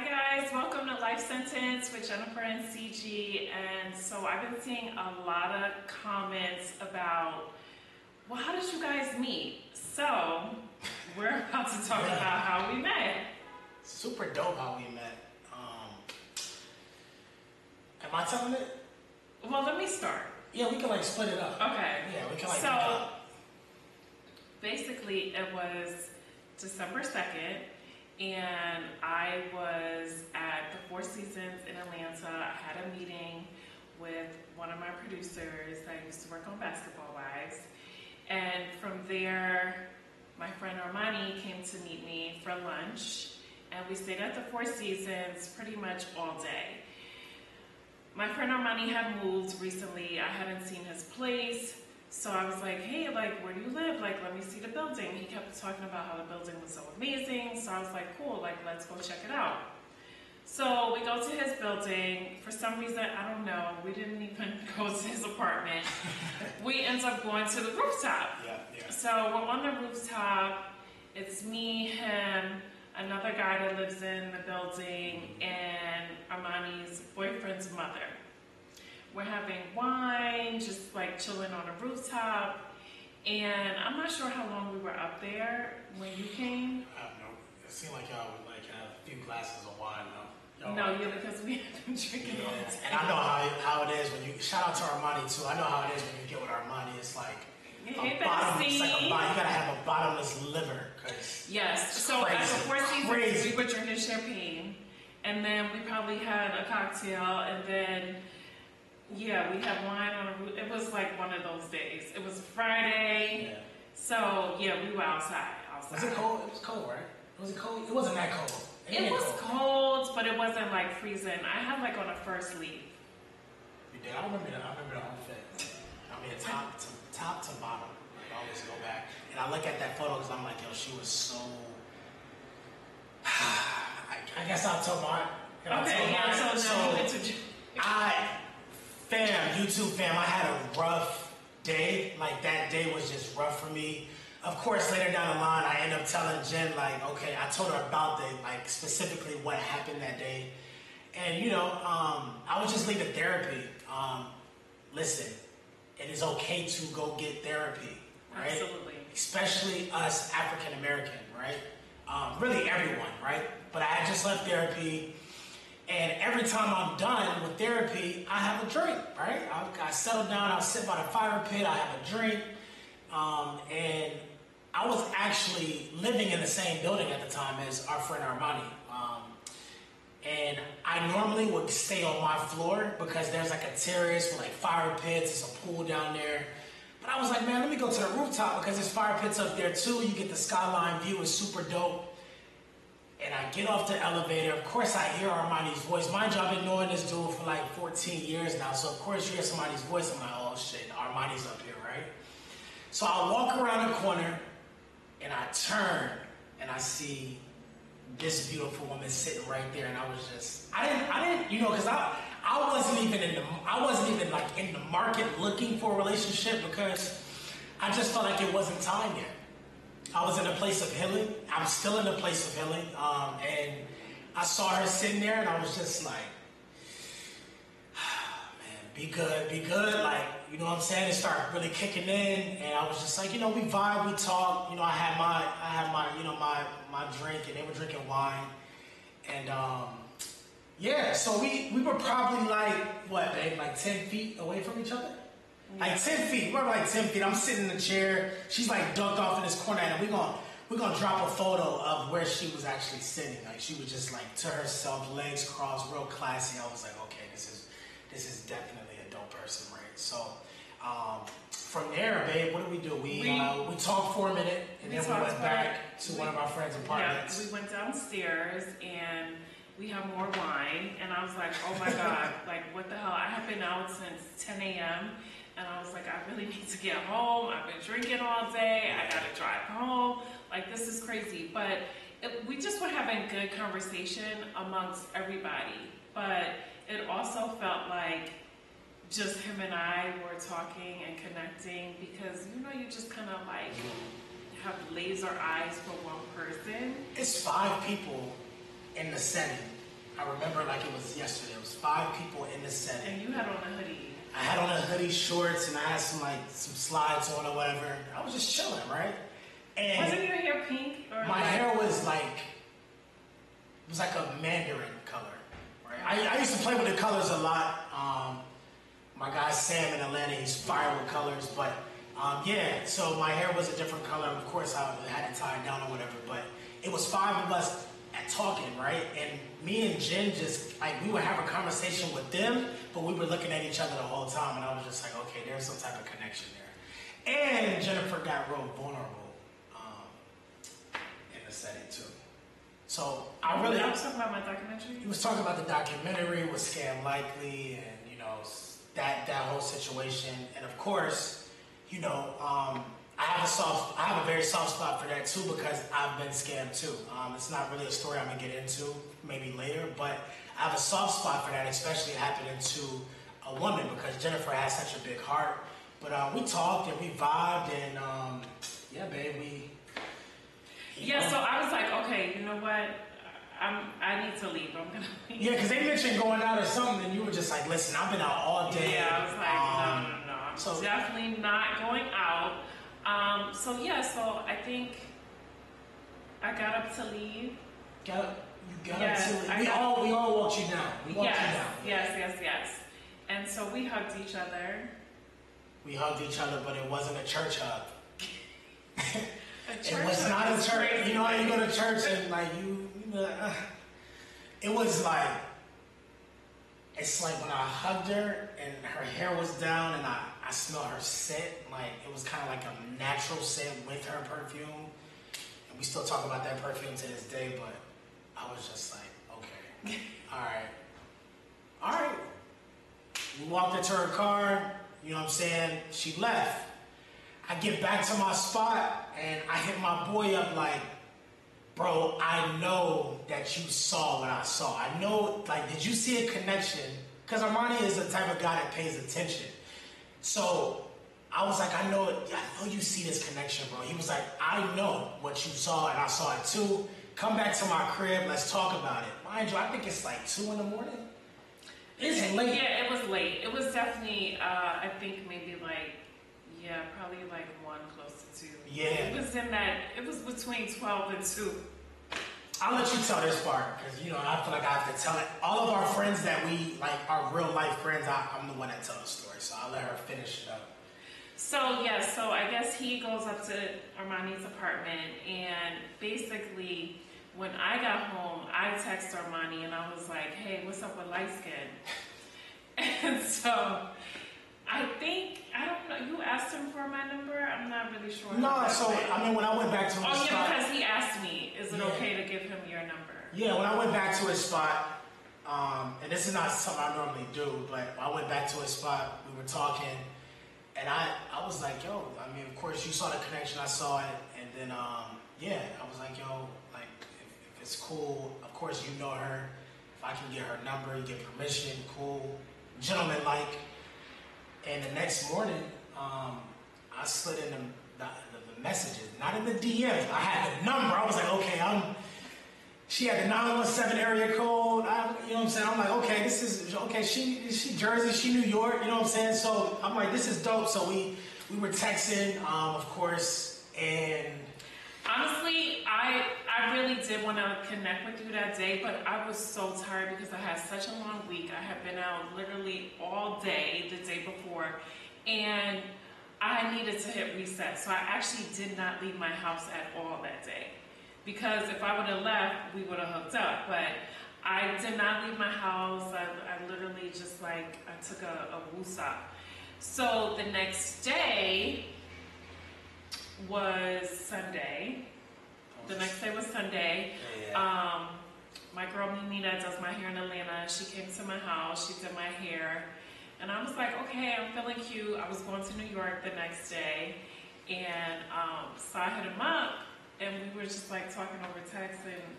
Hi guys, welcome to Life Sentence with Jennifer and CG. And so I've been seeing a lot of comments about, well, how did you guys meet? So we're about to talk about how we met. Super dope how we met. Am I telling it? Well, let me start. Yeah, we can like split it up. Okay. Yeah, we can like So basically it was December 2nd. And I was at the Four Seasons in Atlanta. I had a meeting with one of my producers that I used to work on Basketball Wives. And from there, my friend Armani came to meet me for lunch. And we stayed at the Four Seasons pretty much all day. My friend Armani had moved recently. I hadn't seen his place. So I was like, hey, like, where do you live? Like, let me see the building. He kept talking about how the building was so amazing. So I was like, cool, like, let's go check it out. So we go to his building. For some reason, I don't know, we didn't even go to his apartment. We end up going to the rooftop. Yeah. So we're on the rooftop. It's me, him, another guy that lives in the building, and Armani's boyfriend's mother. We're having wine, just like chilling on a rooftop. And I'm not sure how long we were up there when you came. I don't know. It seemed like y'all would like have a few glasses of wine though. No, yeah, because we had been drinking all the time. And I know how it is when you, shout out to Armani too. I know how it is when you get with Armani. It's like Hey, it's like you gotta have a bottomless liver. Yes, so crazy. at the Four Seasons, we were drinking champagne. And then we probably had a cocktail, and then yeah, we had wine on a roof. It was like one of those days. It was Friday. Yeah. So yeah, we were outside. Was it cold? It was cold, right? Was it cold? It wasn't that cold. It was cold, but it wasn't like freezing. I had like on a first sleeve. You did? I remember the whole thing. I mean, top to bottom. Like, I always go back. And I look at that photo because I'm like, yo, she was so... I guess I'll tell mine. YouTube fam, I had a rough day. Like, that day was just rough for me. Of course, later down the line, I end up telling Jen, like, okay, I told her about like, specifically what happened that day. And, you know, I was just leaving therapy. Listen, it is okay to go get therapy, right? Absolutely. Especially us African American, right? Really everyone, right? But I had just left therapy. And every time I'm done with therapy, I have a drink, right? I settle down, I'll sit by the fire pit, I have a drink. And I was actually living in the same building at the time as our friend Armani. And I normally would stay on my floor because there's like a terrace with like fire pits, there's a pool down there. But I was like, man, let me go to the rooftop because there's fire pits up there too. You get the skyline view, it's super dope. And I get off the elevator. Of course, I hear Armani's voice. Mind you, I've been knowing this dude for like 14 years now. So, of course, you hear somebody's voice. I'm like, oh, shit, Armani's up here, right? So I walk around the corner, and I turn, and I see this beautiful woman sitting right there. And I was just, I didn't, you know, because I wasn't even like in the market looking for a relationship because I just felt like it wasn't time yet. I was in a place of healing. I'm still in a place of healing. And I saw her sitting there and I was just like, man, be good. Like, you know what I'm saying? It started really kicking in. And I was just like, you know, we vibe, we talk. You know, I had my, you know, my drink and they were drinking wine. And yeah, so we were probably like, what, babe, like 10 feet away from each other? Like 10 feet, we're like 10 feet. I'm sitting in the chair. She's like ducked off in this corner, and we're gonna drop a photo of where she was actually sitting. Like she was just like to herself, legs crossed, real classy. I was like, okay, this is definitely a dope person, right? So from there, babe, what did we do? We talked for a minute, and then we went back to one of our friends' apartments. Yeah, we went downstairs and we have more wine, and I was like, oh my God, like what the hell? I have been out since 10 a.m. And I was like, I really need to get home. I've been drinking all day. I gotta drive home. Like, this is crazy. But we just were having good conversation amongst everybody. But it also felt like just him and I were talking and connecting because, you know, you just kind of like have laser eyes for one person. It's 5 people in the setting. I remember like it was yesterday. It was 5 people in the setting. And you had on a hoodie. I had on a hoodie, shorts, and I had some slides on or whatever. I was just chilling, right? And wasn't your hair pink? Or my hair was it was like a mandarin color, right? I used to play with the colors a lot. My guy Sam in Atlanta, he's fire with colors, but yeah, so my hair was a different color. Of course, I had to tie it down or whatever, but it was 5 of us talking, right? And me and Jen just, we would have a conversation with them, but we were looking at each other the whole time, and I was just like, okay, there's some type of connection there. And Jennifer got real vulnerable in the setting, too. So I was talking about my documentary? He was talking about the documentary with Scam Likely and, that whole situation. And of course, I have a very soft spot for that too, because I've been scammed too. It's not really a story I'm gonna get into maybe later, but I have a soft spot for that, especially happening to a woman, because Jennifer has such a big heart. But we talked and we vibed, and yeah, babe, so I was like, okay, you know what? I need to leave. I'm gonna leave. Yeah, because they mentioned going out or something, and you were just like, listen, I've been out all day. Yeah, I was like, no. I'm definitely not going out. So I think I got up to leave. You got up to leave. We all walked you down. We walked you down. Yes. And so we hugged each other. We hugged each other, but it wasn't a church hug. It was not a church. Crazy. You know how you go to church and it was like, it's like when I hugged her and her hair was down and I smelled her scent, it was kind of like a natural scent with her perfume. And we still talk about that perfume to this day, but I was just like, okay, all right. We walked into her car, you know what I'm saying? She left. I get back to my spot and I hit my boy up like, bro, I know that you saw what I saw. I know, did you see a connection? Because Armani is the type of guy that pays attention. So I was like, I know you see this connection, bro. He was like, I know what you saw and I saw it too. Come back to my crib, let's talk about it. Mind you, I think it's 2 in the morning. It's late. Yeah, it was late. It was definitely, I think maybe probably 1 close to 2. Yeah. It was between 12 and 2. I'll let you tell this part, because, I feel like I have to tell it. All of our friends that we, our real life friends, I'm the one that tells the story, so I'll let her finish it up. So I guess he goes up to Armani's apartment, and basically, when I got home, I texted Armani, and I was like, hey, what's up with light skin? And so I don't know, you asked him for my number? I'm not really sure. No, so, when I went back to his spot... because he asked me, is it okay to give him your number? Yeah, when I went back to his spot, and this is not something I normally do, but I went back to his spot, we were talking, and I was like, yo, of course you saw the connection, I saw it, and then, I was like, yo, if it's cool, of course you know her, if I can get her number, you get permission, cool, gentleman-like. And the next morning, I slid in the messages, not in the DMs. I had the number. I was like, okay, she had the 917 area code. You know what I'm saying? I'm like, okay, this is, okay, she Jersey, she New York, you know what I'm saying? So I'm like, this is dope. So we were texting, of course, and... Honestly, I really did want to connect with you that day, but I was so tired because I had such a long week. I had been out literally all day the day before, and I needed to hit reset. So I actually did not leave my house at all that day, because if I would have left, we would have hooked up. But I did not leave my house. I literally just I took a woosah. So the next day was Sunday. The next day was Sunday. Yeah. My girl Mimi that does my hair in Atlanta, she came to my house, she did my hair, and I was like, okay, I'm feeling cute. I was going to New York the next day, and so I hit him up, and we were just talking over text, and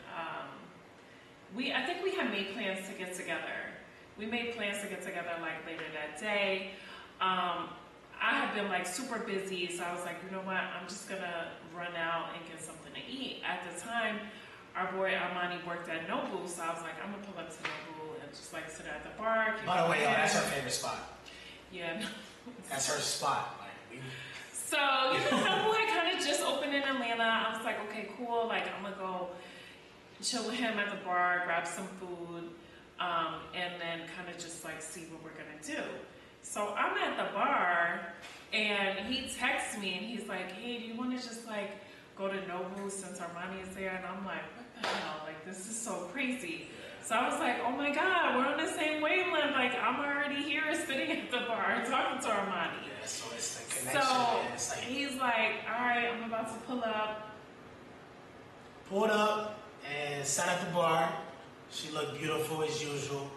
I think we had made plans to get together. We made plans to get together later that day. I had been super busy, so I was like, you know what, I'm just gonna run out and get something to eat. At the time, our boy Armani worked at Nobu, so I was like, I'm gonna pull up to the just like sit at the bar. By the way, that's her favorite spot. Yeah. That's her spot. Like, so, Nobu had kind of just opened in Atlanta. I was like, okay, cool. Like, I'm going to go chill with him at the bar, grab some food, and then kind of just like see what we're going to do. So I'm at the bar, and he texts me, and he's like, hey, do you want to just like go to Nobu since Armani is there? And I'm like, what the hell? Like, this is so crazy. So I was like, oh my God, we're on the same wavelength. Like, I'm already here sitting at the bar talking to Armani. Yeah, so it's the connection. So it's like, he's like, all right, I'm about to pull up. Pulled up and sat at the bar. She looked beautiful as usual.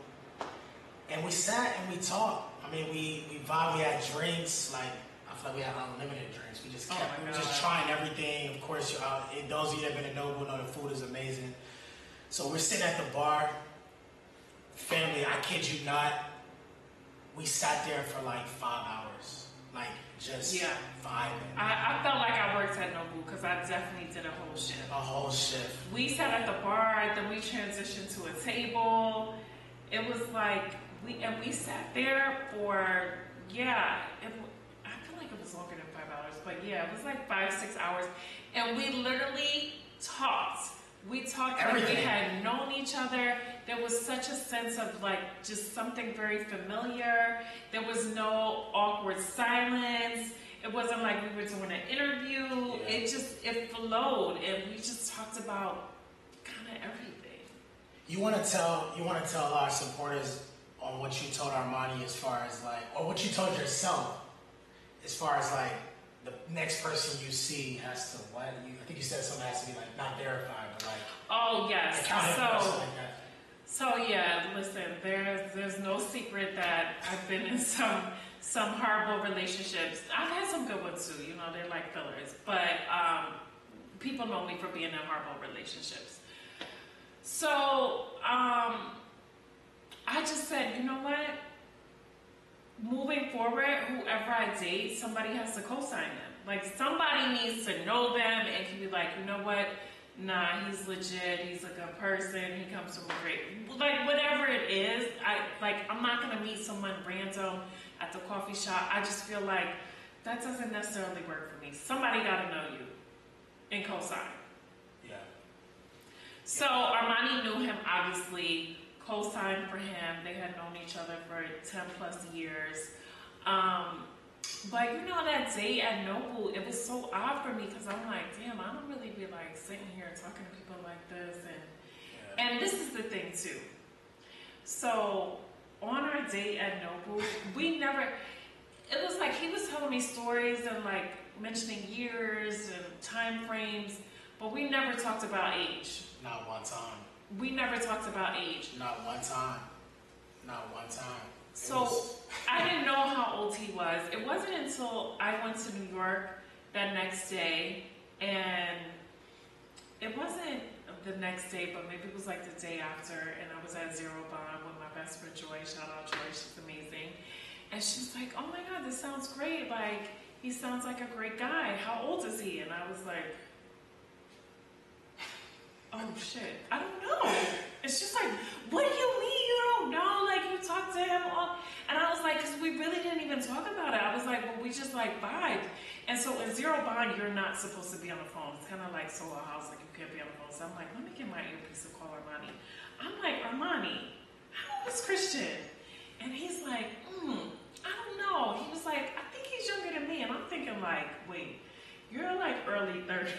And we sat and we talked. I mean, we vibed, we had drinks. Like, I feel like we had unlimited drinks. We just kept, we were just trying everything. Of course, those of you that have been to Nobu know the food is amazing. So we're sitting at the bar. Family, I kid you not, we sat there for like 5 hours. Like, just vibing. I felt like I worked at Nobu because I definitely did a whole shift. A whole shift. We sat at the bar, then we transitioned to a table. It was like, we sat there for, I feel like it was longer than 5 hours, but yeah, it was like 5-6 hours. And we literally talked. We talked like we had known each other. There was such a sense of like just something very familiar. There was no awkward silence. It wasn't like we were doing an interview. Yeah. It flowed, and we just talked about kind of everything. You want to tell our supporters on what you told Armani as far as like, or what you told yourself as far as like the next person you see has to what? I think you said something has to be like not verified, but like. Oh yes. So like yeah, listen, there's no secret that I've been in some horrible relationships. I've had some good ones too, they're like fillers. But people know me for being in horrible relationships. So I just said, you know what? Moving forward, whoever I date, somebody has to co-sign them. Like, somebody needs to know them and can be like, you know what? Nah, he's legit. He's a good person. He comes from a great, like, whatever it is. I'm not gonna meet someone random at the coffee shop. I just feel like that doesn't necessarily work for me. Somebody gotta know you and co-sign. Yeah. So Armani knew him, obviously. Co-signed for him. They had known each other for 10 plus years. But that day at Nobu, it was so odd for me because I'm like, damn, I don't really be like sitting here talking to people like this. And this is the thing too. So on our date at Nobu, it was like he was telling me stories and like mentioning years and time frames, but we never talked about age. Not one time. We never talked about age. Not one time. Not one time. So I didn't know how old he was. It wasn't until I went to New York that next day, and it wasn't the next day, but maybe it was like the day after, and I was at Zero Bond with my best friend Joy. Shout out Joy, she's amazing. And she's like, oh my God, this sounds great. Like, he sounds like a great guy. How old is he? And I was like, oh shit, I don't know. It's just like, what do you mean you don't know? Like, you talked to him all, and I was like, because we really didn't even talk about it. I was like, well, we just like vibed. And so in Zero Bond, you're not supposed to be on the phone. It's kind of like Soho House, like you can't be on the phone. So I'm like, let me get my earpiece and call Armani. I'm like, Armani, how old is Christian? And he's like, I don't know. He was like, I think he's younger than me. And I'm thinking like, wait, you're like early 30s.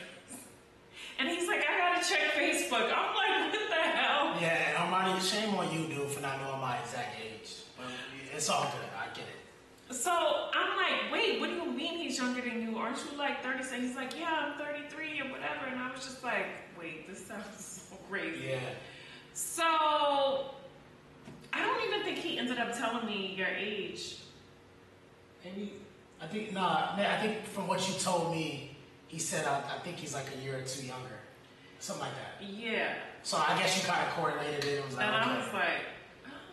And he's like, I gotta check Facebook. I'm like, what the hell? Yeah, and Armani, shame on you, dude, for not knowing my exact age. But it's all good. I get it. So I'm like, wait, what do you mean he's younger than you? Aren't you like 30? And he's like, yeah, I'm 33 or whatever. And I was just like, wait, this sounds so crazy. Yeah. So I don't even think he ended up telling me your age. Maybe, I think from what you told me, he said, I think he's like a year or two younger. Something like that. Yeah. So I guess you kind of correlated it. And I was like,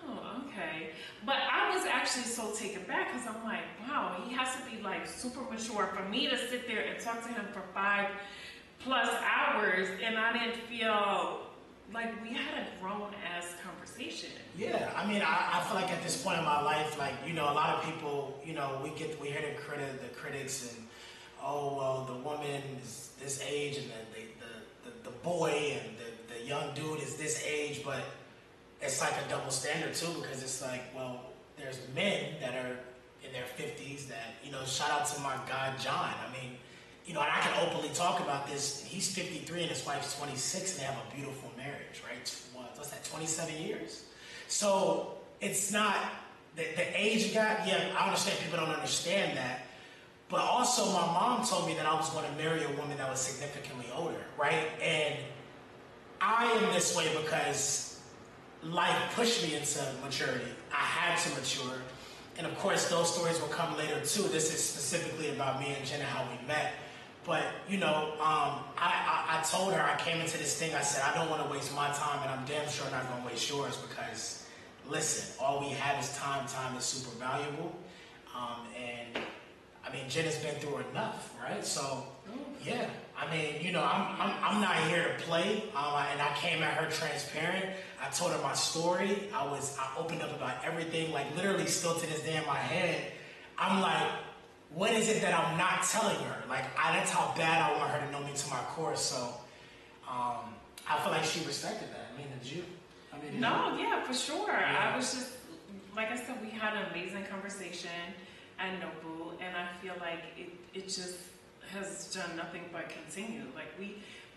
oh, okay. But I was actually so taken back because I'm like, wow, he has to be like super mature for me to sit there and talk to him for 5+ hours, and I didn't feel like we had a grown ass conversation. Yeah, I mean, I feel like at this point in my life, like, you know, a lot of people, you know, we hear the critics, and oh well, the woman is this age, and the boy and the young dude is this age, but it's like a double standard too, because it's like, well, there's men that are in their 50s that, you know, shout out to my guy John. I mean, you know, and I can openly talk about this. He's 53 and his wife's 26, and they have a beautiful marriage, right? What's that, 27 years? So it's not the age gap. Yeah, I understand people don't understand that. But also, my mom told me that I was going to marry a woman that was significantly older, right? And I am this way because life pushed me into maturity. I had to mature. And of course, those stories will come later too. This is specifically about me and Jenna, how we met. But, you know, I told her, I came into this thing, I said, I don't want to waste my time, and I'm damn sure not going to waste yours, because, listen, all we have is time. Time is super valuable. And, I mean, Jenna's been through enough, right? So, yeah. I mean, you know, I'm not here to play, and I came at her transparent. I told her my story. I opened up about everything, like literally still to this day in my head. I'm like, what is it that I'm not telling her? Like, that's how bad I want her to know me to my core. So, I feel like she respected that. I mean, did you? No, yeah, for sure. Yeah. I was just, like I said, we had an amazing conversation at Nobu, and I feel like it just has done nothing but continue. Like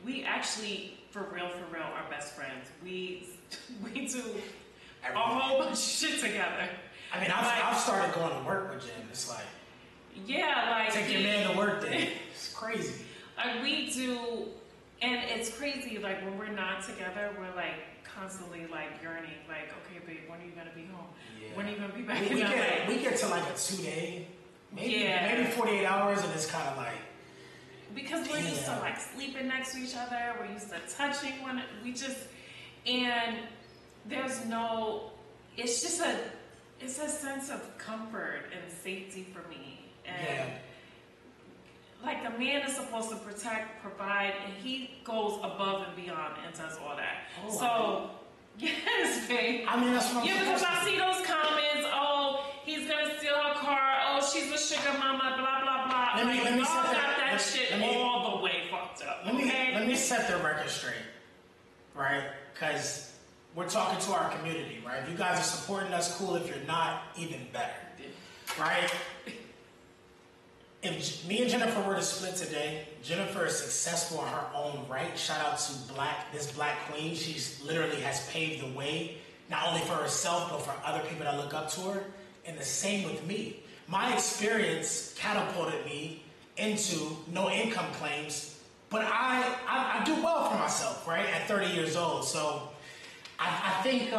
we actually, for real, are best friends. We do a whole bunch of shit together. I mean, I've started going to work with Jen. It's like, yeah, like take your man to work day. It's crazy. Like we do, and it's crazy. Like when we're not together, we're like constantly like yearning. Like, okay, babe, when are you gonna be home? Yeah. When are you gonna be back in LA? We get to like a 2-day, maybe 48 hours, and it's kind of like, because we're used to like sleeping next to each other. We're used to touching one. And there's no. It's just it's a sense of comfort and safety for me. And like a man is supposed to protect, provide, and he goes above and beyond and does all that. Oh, so yes, babe. I mean, that's what I'm because I see those comments. Oh, he's gonna steal her car. Oh, she's a sugar mama. Blah blah blah. Let me y'all set got that shit all the way fucked up. Let me set the record straight, right? Because we're talking to our community, right? If you guys are supporting us, cool. If you're not, even better, right? If me and Jennifer were to split today, Jennifer is successful in her own right. Shout out to this black queen. She's literally has paved the way, not only for herself, but for other people that look up to her. And the same with me. My experience catapulted me into no income claims, but I do well for myself, right? At 30 years old. So I think,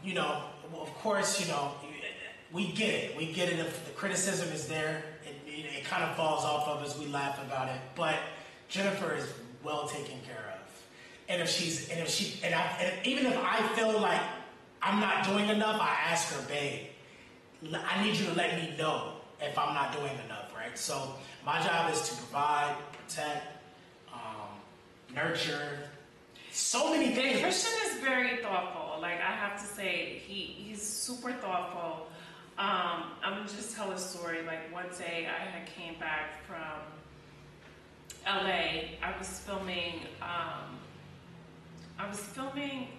you know, of course, you know, we get it. We get it. If the criticism is there, it kind of falls off of us. We laugh about it. But Jennifer is well taken care of. And even if I feel like I'm not doing enough, I ask her, babe, I need you to let me know if I'm not doing enough, right? So my job is to provide, protect, nurture, so many things. Christian is very thoughtful. Like I have to say, he's super thoughtful. I'm gonna just tell a story. Like one day I had came back from LA. I was filming.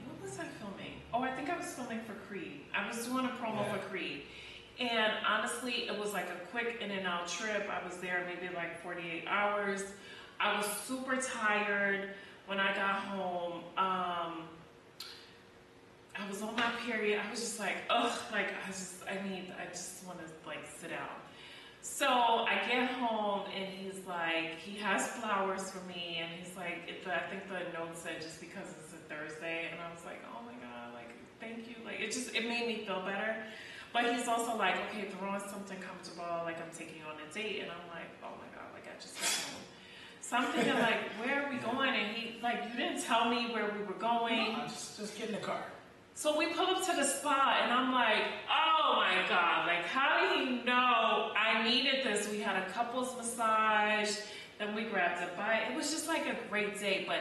What was I filming? Oh, I think I was filming for Creed. I was doing a promo for Creed. And honestly, it was like a quick in and out trip. I was there maybe like 48 hours. I was super tired when I got home. I was on my period. I was just like, ugh, like I just want to like sit down. So I get home and he's like, he has flowers for me, and he's like, I think the note said just because it's a Thursday, and I was like, oh my God, like thank you. Like it made me feel better. But he's also like, okay, throw on something comfortable, like I'm taking on a date, and I'm like, oh my God, like I just got home. So I'm thinking like, where are we going? And he like, you didn't tell me where we were going. No, just get in the car. So we pull up to the spot, and I'm like, oh my God, like how did he know I needed this? We had a couples massage, then we grabbed a bite. It was just like a great day, but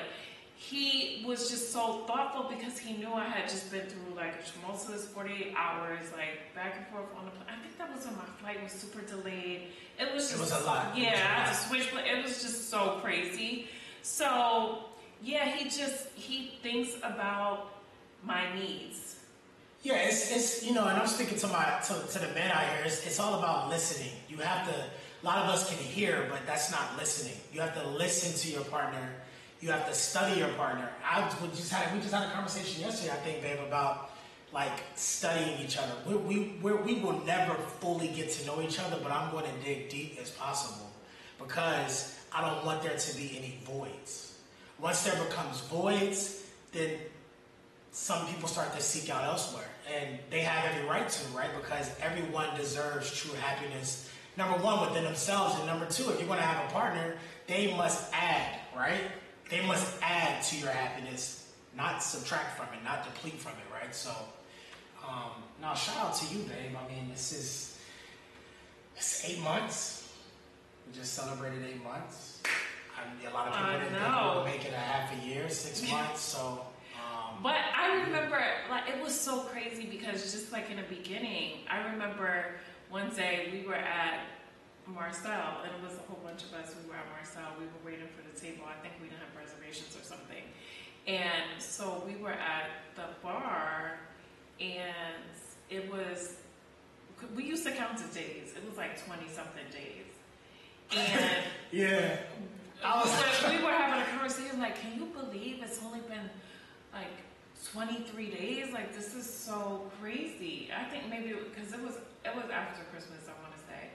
he was just so thoughtful because he knew I had just been through like a tumultuous 48 hours, like back and forth on the plane. I think that was when my flight was super delayed. It was a lot. Yeah, I had to switch, but it was just so crazy. So yeah, he thinks about my needs. Yeah, it's and I'm speaking to the men out here. It's all about listening. You have to. A lot of us can hear, but that's not listening. You have to listen to your partner. You have to study your partner. We just had a conversation yesterday, I think, babe, about like studying each other. We will never fully get to know each other, but I'm going to dig deep as possible because I don't want there to be any voids. Once there becomes voids, then some people start to seek out elsewhere, and they have every right to, right? Because everyone deserves true happiness. Number one, within themselves, and number two, if you're going to have a partner, they must add, right? They must add to your happiness, not subtract from it, not deplete from it, right? So, now shout out to you, babe. I mean, it's 8 months. We just celebrated 8 months. A lot of people didn't think we would make it a half a year, 6 months. So, but I remember, like, it was so crazy because just like in the beginning, I remember one day we were at Marcel, and it was a whole bunch of us. We were at Marcel. We were waiting for the table. I think we didn't have reservations or something. And so we were at the bar, and we used to count the days. It was like 20-something days. And yeah. We were having a conversation like, can you believe it's only been like 23 days? Like, this is so crazy. I think maybe because it was after Christmas, I want to say.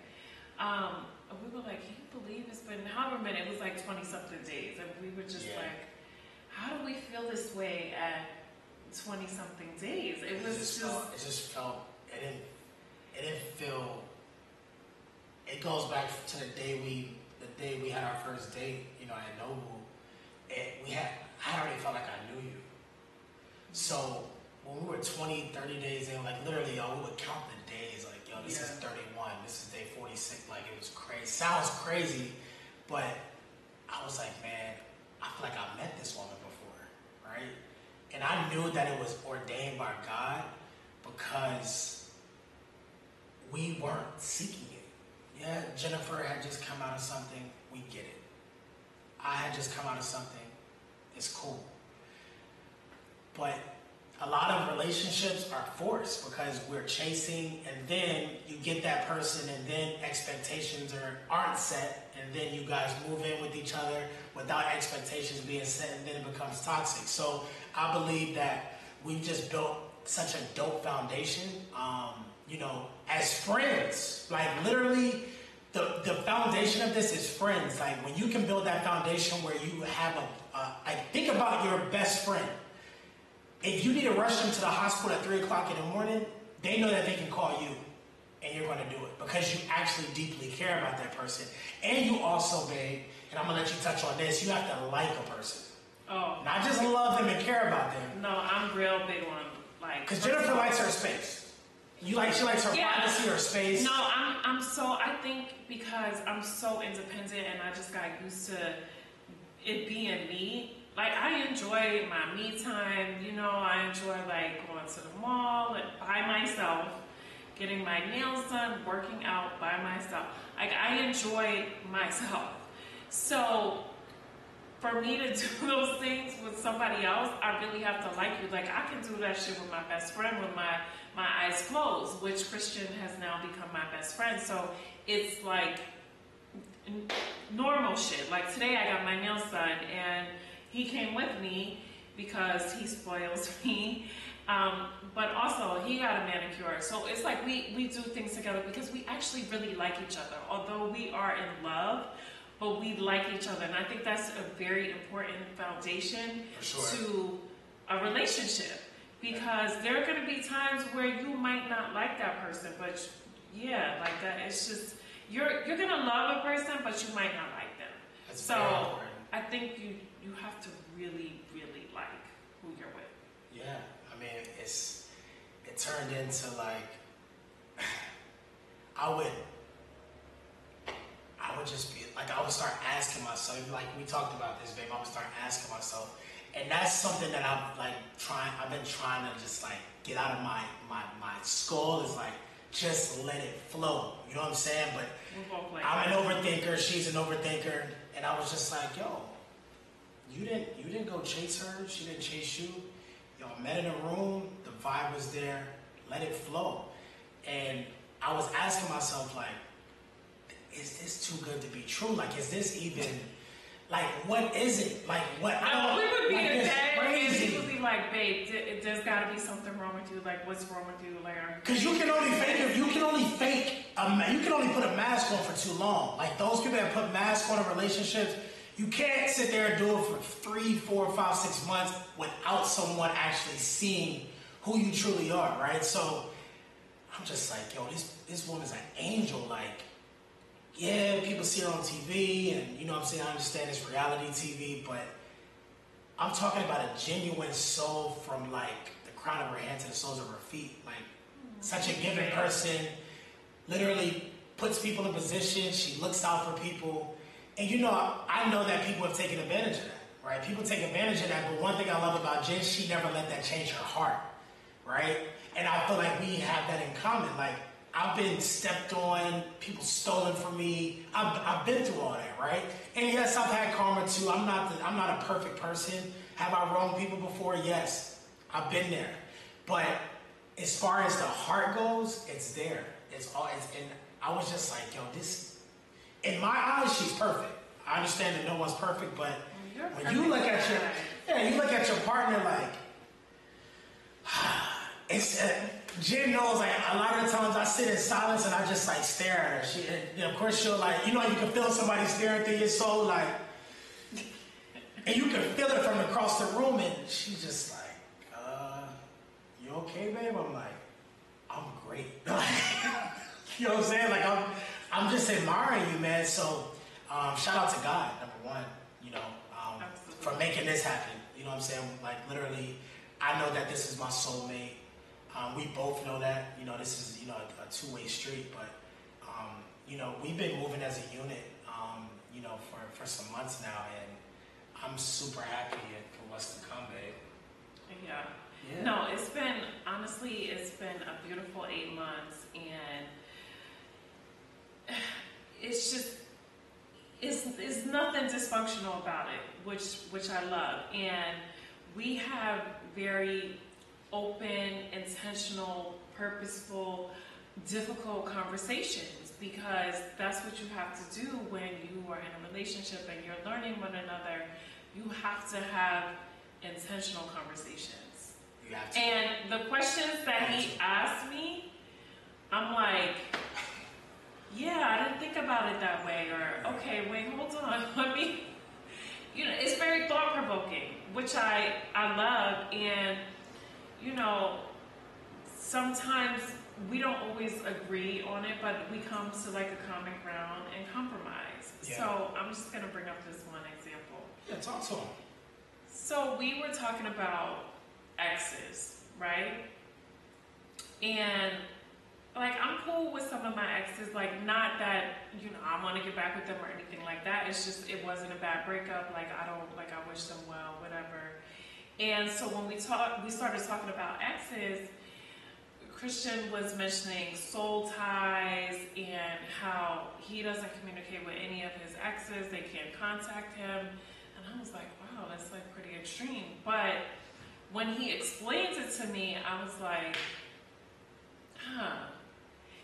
We were like, can you believe it's been however many? It was like 20-something days, and we were just like, how do we feel this way at 20-something days? It just felt. It didn't feel. It goes back to the day we had our first date, at Nobu. I already felt like I knew you. So when we were 20, 30 days in, like literally, we would count the days, like, this is 31, this is day 46, like it was crazy. Sounds crazy, but I was like, man, I feel like I met this woman before, right? And I knew that it was ordained by God because we weren't seeking it. Yeah, Jennifer had just come out of something, we get it. I had just come out of something, it's cool. But a lot of relationships are forced because we're chasing, and then you get that person, and then expectations aren't set, and then you guys move in with each other without expectations being set, and then it becomes toxic. So I believe that we've just built such a dope foundation, as friends. Like literally, the foundation of this is friends. Like when you can build that foundation where you have think about your best friend. If you need to rush them to the hospital at 3 o'clock in the morning, they know that they can call you, and you're going to do it because you actually deeply care about that person. And you also, babe, and I'm going to let you touch on this, you have to like a person. Oh. Not just love them and care about them. No, I'm real big on, like... Because Jennifer likes her space. She likes her privacy, her space. No, I think because I'm so independent and I just got used to it being me. Like, I enjoy my me time, I enjoy, like, going to the mall and by myself, getting my nails done, working out by myself. Like, I enjoy myself. So, for me to do those things with somebody else, I really have to like you. Like, I can do that shit with my best friend with my eyes closed, which Christian has now become my best friend. So, it's, like, normal shit. Like, today I got my nails done, and he came with me because he spoils me, but also he got a manicure. So it's like we do things together because we actually really like each other. Although we are in love, but we like each other. And I think that's a very important foundation to a relationship. Because there are going to be times where you might not like that person, but yeah, like that. It's just, you're going to love a person, but you might not like them. That's so I think you have to really, really like who you're with. Yeah, I mean, it turned into like, I would just be, like, I would start asking myself, like we talked about this, babe, I would start asking myself, And that's something that I've been trying to just like get out of my skull, is like, just let it flow. You know what I'm saying? But I'm an overthinker, she's an overthinker, and I was just like, yo, you didn't go chase her, she didn't chase you. Y'all met in a room, the vibe was there, let it flow. And I was asking myself, like, is this too good to be true? Like, is this even, like, what is it? Like, what? No, we would be like, in a day, and crazy. he would be like, babe, there's got to be something wrong with you. Like, what's wrong with you? Like, because you can only put a mask on for too long. Like, those people that put masks on in relationships, you can't sit there and do it for 3, 4, 5, 6 months without someone actually seeing who you truly are, right? So I'm just like, yo, this woman's an angel. Like, yeah, people see her on TV, and you know what I'm saying, I understand it's reality TV, but I'm talking about a genuine soul from like the crown of her head to the soles of her feet. Like, such a giving person, literally puts people in position, she looks out for people. And you know, I know that people have taken advantage of that, right? People take advantage of that, but one thing I love about Jen, she never let that change her heart, right? And I feel like we have that in common. Like, I've been stepped on, people stolen from me. I've been through all that, right? And yes, I've had karma too. I'm not a perfect person. Have I wronged people before? Yes, I've been there. But as far as the heart goes, it's there. And I was just like, yo, this. In my eyes, she's perfect. I understand that no one's perfect, but when you look at your partner, like, it's. Jen knows, like, a lot of the times I sit in silence and I just like stare at her. Of course, she'll, like, you know, you can feel somebody staring through your soul, like, and you can feel it from across the room, and she's just like, you okay, babe? I'm like, I'm great. You know what I'm saying? Like, I'm just admiring you, man. So, shout out to God, number one, you know, for making this happen. You know what I'm saying? Like, literally, I know that this is my soulmate. We both know that, you know, this is, you know, a two-way street, but, you know, we've been moving as a unit, you know, for some months now, and I'm super happy for what's to come, babe. Yeah. No, it's been a beautiful 8 months, and it's just, it's nothing dysfunctional about it, which I love. And we have very open, intentional, purposeful, difficult conversations, because that's what you have to do when you are in a relationship and you're learning one another. You have to have intentional conversations. You have to. And the questions that he asked me, I'm like, yeah, I didn't think about it that way, or okay, wait, hold on, let me, you know, it's very thought-provoking, which I love. And you know, sometimes we don't always agree on it, but we come to like a common ground and compromise. Yeah. So I'm just gonna bring up this one example. Yeah, talk to him. So we were talking about exes, right? And like, I'm cool with some of my exes, like, not that, you know, I want to get back with them or anything like that. It's just, it wasn't a bad breakup. Like, I wish them well, whatever. And so when we started talking about exes, Christian was mentioning soul ties and how he doesn't communicate with any of his exes. They can't contact him. And I was like, wow, that's like pretty extreme. But when he explained it to me, I was like, huh.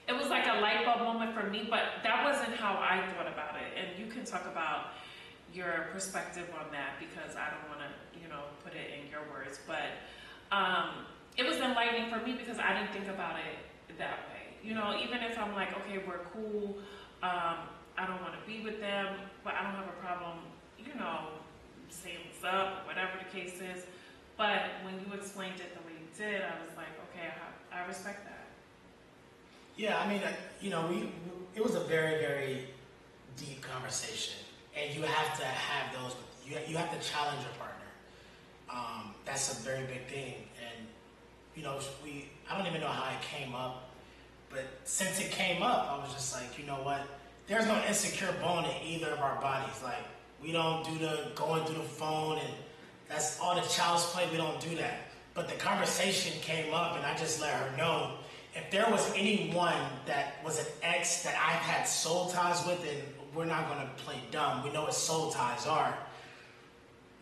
It was like a light bulb moment for me, but that wasn't how I thought about it. And you can talk about your perspective on that, because I don't want to, you know, put it in your words. But it was enlightening for me because I didn't think about it that way. You know, even if I'm like, okay, we're cool, I don't want to be with them, but I don't have a problem, you know, saying what's up, or whatever the case is. But when you explained it the way you did, I was like, okay, I respect that. Yeah, I mean, you know, it was a very, very deep conversation, and you have to have those. You have to challenge your partner. That's a very big thing, and you know, I don't even know how it came up, but since it came up, I was just like, you know what? There's no insecure bone in either of our bodies. Like, we don't do the going through the phone and That's all the child's play. We don't do that. But the conversation came up, and I just let her know if there was anyone that was an ex that I've had soul ties with, and we're not going to play dumb. We know what soul ties are.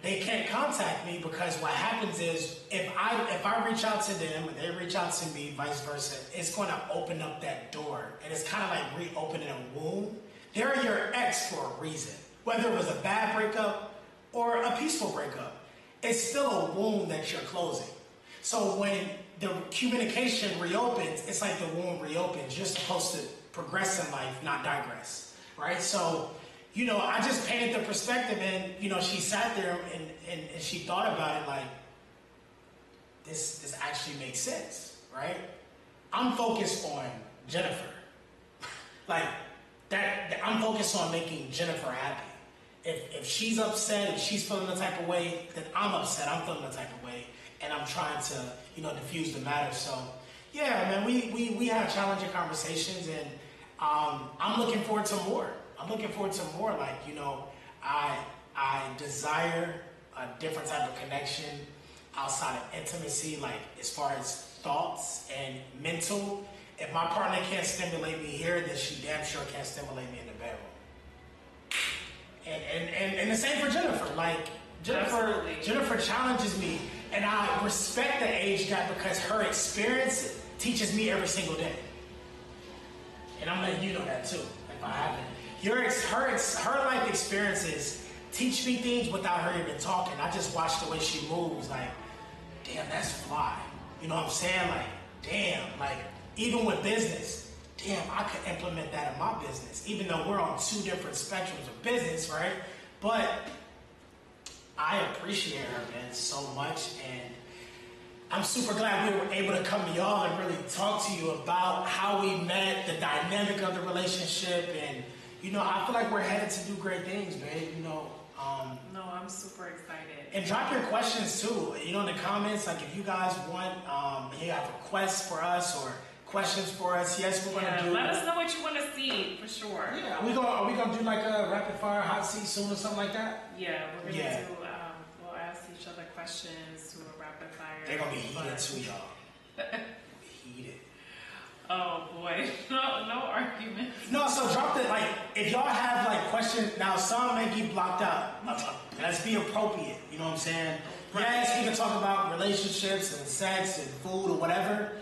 They can't contact me because what happens is if I reach out to them and they reach out to me, vice versa, it's going to open up that door, and it's kind of like reopening a wound. They're your ex for a reason, whether it was a bad breakup or a peaceful breakup. It's still a wound that you're closing. So when the communication reopens, it's like the wound reopens. You're supposed to progress in life, not digress, right? So, I just painted the perspective, and, she sat there and she thought about it like, this actually makes sense, right? I'm focused on Jennifer. Like, that I'm focused on making Jennifer happy. If she's upset, if she's feeling the type of way, then I'm upset, I'm feeling the type of way, and I'm trying to, diffuse the matter. So, yeah, man, we have challenging conversations, and I'm looking forward to more. Like, I desire a different type of connection outside of intimacy, like as far as thoughts and mental. If my partner can't stimulate me here, then she damn sure can't stimulate me in the bedroom. And the same for Jennifer. Like, Jennifer challenges me, and I respect the age gap because her experience teaches me every single day. And I'm letting you know that too, if I haven't. Her life experiences teach me things without her even talking. I just watch the way she moves, like, damn, that's fly. You know what I'm saying? Like, damn, like, even with business, damn, I could implement that in my business, even though we're on two different spectrums of business, right? But I appreciate her, man, so much, and I'm super glad we were able to come to y'all and really talk to you about how we met, the dynamic of the relationship, and I feel like we're headed to do great things, babe. No, I'm super excited. And drop your questions too. In the comments, like if you guys want, you have requests for us or questions for us. Yes, we're gonna do. Let us know what you want to see for sure. Yeah, are we gonna do like a rapid fire hot seat soon or something like that? Yeah, we're gonna do. We'll ask each other questions to a rapid fire. They're gonna be heated too, y'all. Heated. Oh boy, no arguments. No, so drop it. Like, if y'all have like questions, now some may be blocked out. Let's be appropriate. You know what I'm saying? Right. Yes, we can talk about relationships and sex and food or whatever,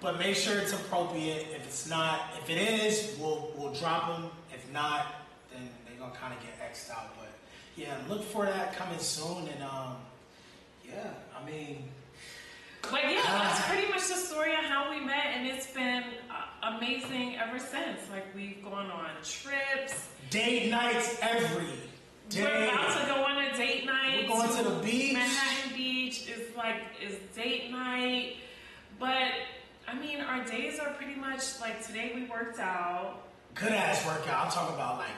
but make sure it's appropriate. If it's not, if it is, we'll drop them. If not, then they're gonna kind of get X'd out. But yeah, look for that coming soon. And yeah, I mean. But yeah, that's pretty much the story of how we met, and it's been amazing ever since. Like, we've gone on trips. Date nights every day. We're about to go on a date night. We're going to the beach. Manhattan Beach is date night. But, I mean, our days are pretty much, like, today we worked out. Good ass workout. I'm talking about, like...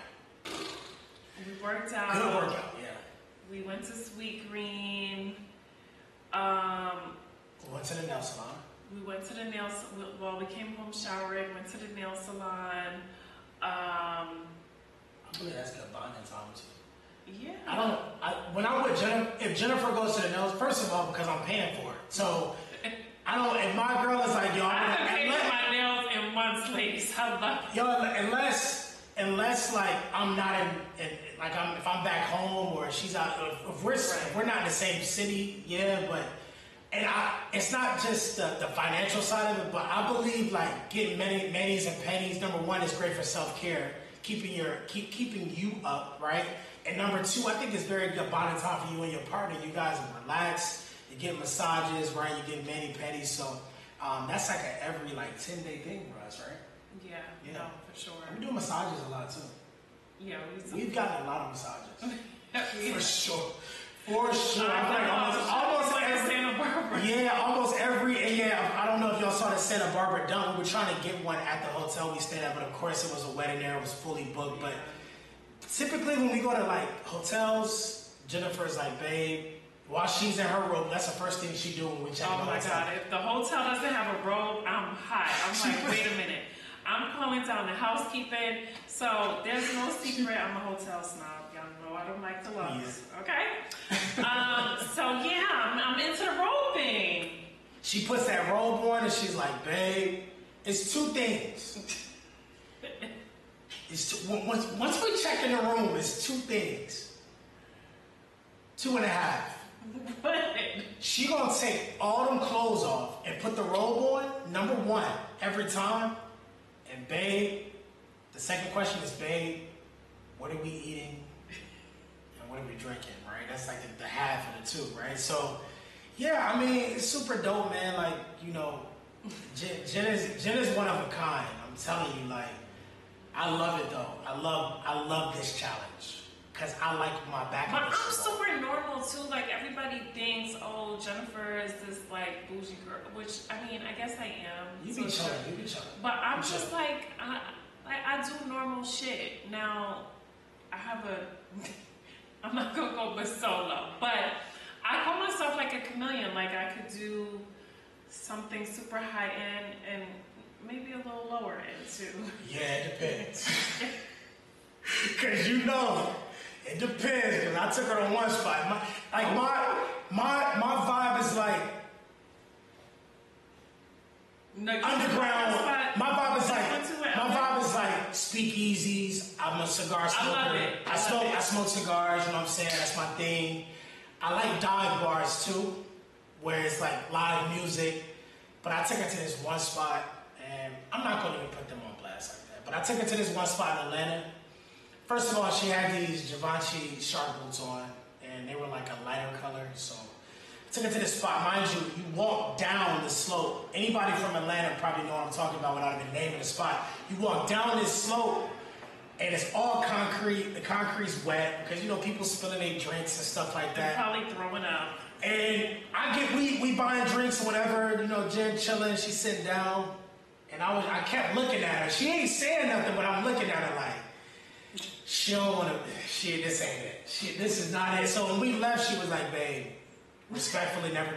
We worked out. Good workout, yeah. We went to Sweet Green. We went to the nail salon. We went to the nail salon. Well, we came home, showered, went to the nail salon. I believe that's good bonding time too. Yeah. When I'm with Jennifer, if Jennifer goes to the nails, first of all, because I'm paying for it. So, if my girl is like, yo, I haven't paid for my nails in months, ladies. I love it. Yo, unless like I'm not if I'm back home or she's out, if we're not in the same city, yeah, but. And it's not just the financial side of it, but I believe like getting manis and pennies. Number one, is great for self-care, keeping you up, right? And number two, I think it's very good bonding time for you and your partner. You guys are relaxed. You get massages, right? You get mani pedis. So that's like every 10-day thing for us, right? Yeah. No, for sure. We do massages a lot too. Yeah, we've gotten a lot of massages. For sure. For sure. Almost like Santa Barbara. Yeah, almost every. Yeah, I don't know if y'all saw the Santa Barbara dump. We were trying to get one at the hotel we stayed at, but of course it was a wedding there. It was fully booked. But typically when we go to hotels, Jennifer's like, babe, while she's in her robe, that's the first thing she do when we check in. Oh my God! If the hotel doesn't have a robe, I'm hot. I'm like, wait a minute. I'm calling down the housekeeping. So there's no secret. I'm a hotel snob. Y'all know I don't like the looks. Yeah. Okay. So yeah, I'm into the roping. She puts that robe on and she's like, babe, it's two things. Once we check in the room, it's two things. 2.5. What? She gonna take all them clothes off and put the robe on, number one, every time. And babe, the second question is, babe, what are we eating? And what are we drinking, right? That's like the half of the two, right? So, yeah, I mean, it's super dope, man. Like, you know, Jen is one of a kind. I'm telling you, like, I love it though. I love this challenge. Cause I like my back. But I'm super normal too. Like everybody thinks, oh, Jennifer is this like bougie girl, which I mean, I guess I am. You be chilling. But I'm just like, I do normal shit. Now, I have I'm not gonna go with solo, but I call myself like a chameleon. Like I could do something super high end and maybe a little lower end too. Yeah, it depends. Cause you know. It depends, because I took her to one spot. My vibe is like underground. My vibe is like speakeasies. I'm a cigar smoker. I smoke cigars, you know what I'm saying? That's my thing. I like dive bars too, where it's like live music. But I took her to this one spot, and I'm not going to even put them on blast like that. But I took her to this one spot in Atlanta. First of all, she had these Givenchy shark boots on, and they were like a lighter color. So I took her to this spot. Mind you, you walk down the slope. Anybody from Atlanta probably know what I'm talking about without even naming the spot. You walk down this slope, and it's all concrete. The concrete's wet because, you know, people spilling their drinks and stuff like that. They're probably throwing up. And we buying drinks or whatever. You know, Jen chilling. She's sitting down, and I kept looking at her. She ain't saying nothing, but I'm looking at her like, she don't want to, this ain't it. This is not it. So when we left, she was like, babe, respectfully, never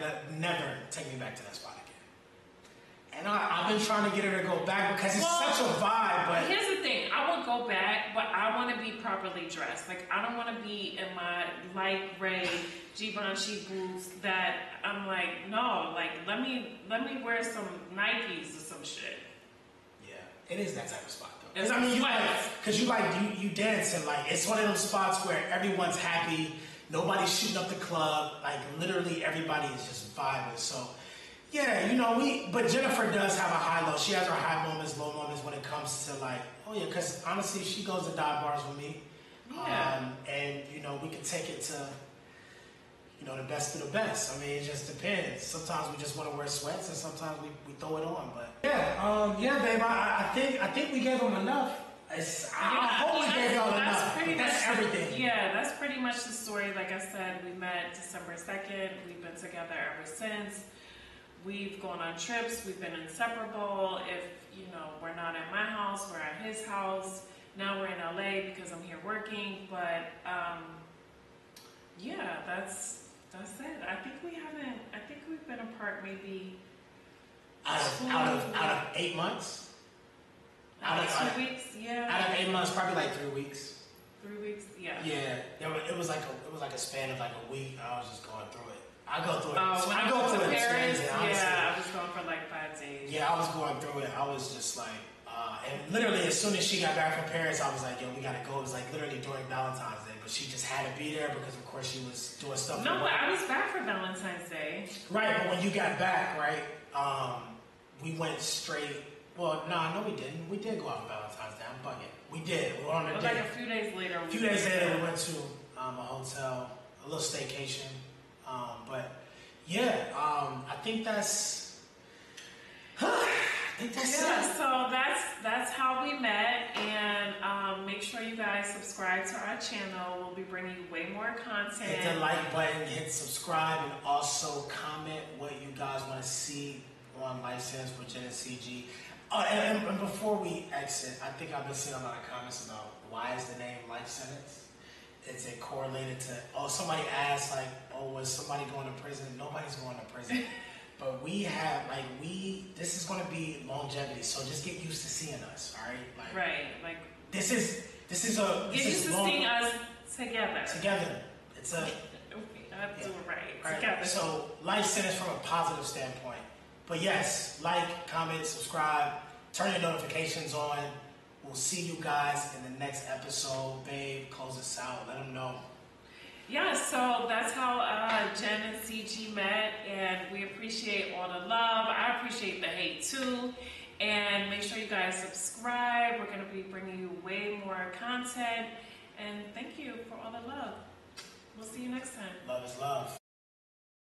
take me back to that spot again. And I've been trying to get her to go back because it's such a vibe. But here's the thing. I would go back, but I want to be properly dressed. Like, I don't want to be in my light gray Givenchy boots that I'm like, no, like, let me wear some Nikes or some shit. Yeah, it is that type of spot. Because I mean, you dance and like it's one of those spots where everyone's happy, nobody's shooting up the club, like literally everybody is just vibing. So yeah, you know, but Jennifer does have a high low. She has her high moments, low moments when it comes to like, oh yeah, because honestly, she goes to dive bars with me, and you know, we can take it to, you know, the best of the best. I mean, it just depends. Sometimes we just want to wear sweats, and sometimes we throw it on. But yeah, babe. I think we gave them enough. I hope we gave y'all enough. That's everything. Yeah, that's pretty much the story. Like I said, we met December 2nd. We've been together ever since. We've gone on trips. We've been inseparable. If you know, we're not at my house, we're at his house. Now we're in LA because I'm here working. But yeah, that's it. I think we've been apart maybe out of 8 months. Out of 2 weeks, yeah. Out of 8 months, probably like 3 weeks. 3 weeks, yeah. Yeah, it was like a span of like a week. I was just going through it. I go through it. When I go through it. Paris, I was going for like 5 days. Yeah, I was going through it. I was just like, and literally as soon as she got back from Paris, I was like, yo, we gotta go. It was like literally during Valentine's Day, but she just had to be there because of course she was doing stuff. No, but I was back for Valentine's Day. Right, but when you got back, right, we went straight. Well, no, we didn't. We did go out for Valentine's Day. I'm bugging. We did. We were on a date. Like a few days later. A few days later, we went to a hotel, a little staycation. But yeah, I think that's. it. So that's how we met, and make sure you guys subscribe to our channel. We'll be bringing you way more content. Hit the like button, hit subscribe, and also comment what you guys want to see on Life Sentence with Jen and CG. And before we exit, I think I've been seeing a lot of comments about why is the name Life Sentence? Is it correlated to, somebody asked like, was somebody going to prison? Nobody's going to prison. But this is going to be longevity, so just get used to seeing us, all right? Right, like this is Get used to seeing us together. together. It's a We have to do it right. right. Together. So life sentence from a positive standpoint. But yes, like, comment, subscribe, turn your notifications on. We'll see you guys in the next episode. Babe, close us out. Let them know. Yeah, so that's how Jen and CG met, and we appreciate all the love. I appreciate the hate too. And make sure you guys subscribe. We're going to be bringing you way more content. And thank you for all the love. We'll see you next time. Love is love.